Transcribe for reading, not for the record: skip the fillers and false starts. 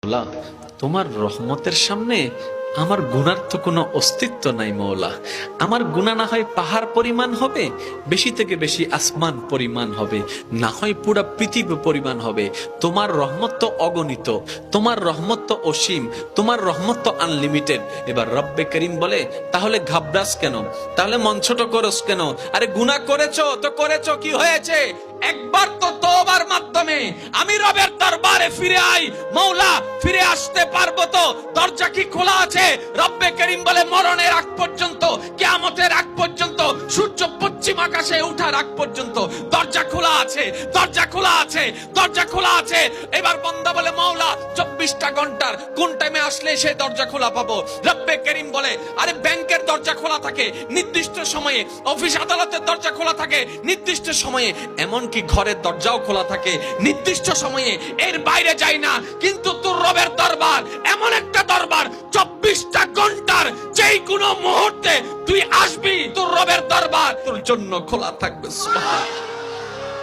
মৌলা, তোমার রহমতের সামনে আমার গুনার তো কোনো অস্তিত্ব নাই মৌলা। আমার গুনাহ না হয় পাহাড় পরিমাণ হবে, বেশি থেকে বেশি আসমান পরিমাণ হবে, না হয় পুরা পৃথিবী পরিমাণ হবে। তোমার রহমত তো অগণিত, তোমার রহমত তো অসীম, তোমার রহমত তো আনলিমিটেড। এবার রব্বে করিম বলে, তাহলে ঘাবড়াস কেন, তাহলে মন ছোট করস কেন? আরে গুনাহ করেছো তো করেছো, কি হয়েছে? একবার তো তওবার মাধ্যমে আমি রবের দরবারে ফিরে আই। মৌলা, ফিরে আসতে পারবো তো? দরজা কি খোলা আছে? রব্বে করিম বলে, মরণের আগ পর্যন্ত, কিয়ামতের আগ পর্যন্ত, সূর্য পশ্চিম আকাশে ওঠার আগ পর্যন্ত দরজা খোলা আছে, দরজা খোলা আছে, দরজা খোলা আছে। এবার বান্দা বলে, মৌলা 24টা ঘন্টার কোন টাইমে আসলে সেই দরজা খোলা পাবো? রব্বে করিম বলে, আরে ব্যাংকের দরজা খোলা থাকে নির্দিষ্ট সময়ে, অফিস আদালতের দরজা খোলা থাকে নির্দিষ্ট সময়ে, এমনকি ঘরের দরজাও খোলা থাকে নির্দিষ্ট সময়ে, এর বাইরে যাই না। কিন্তু তোর রবের দরবার এমন একটা দরবার, 24টা ঘন্টার যেই কোনো মুহূর্তে তুই আসবি, তোর রবের দরবার তোর জন্য খোলা থাকবে। সুবহানাল্লাহ।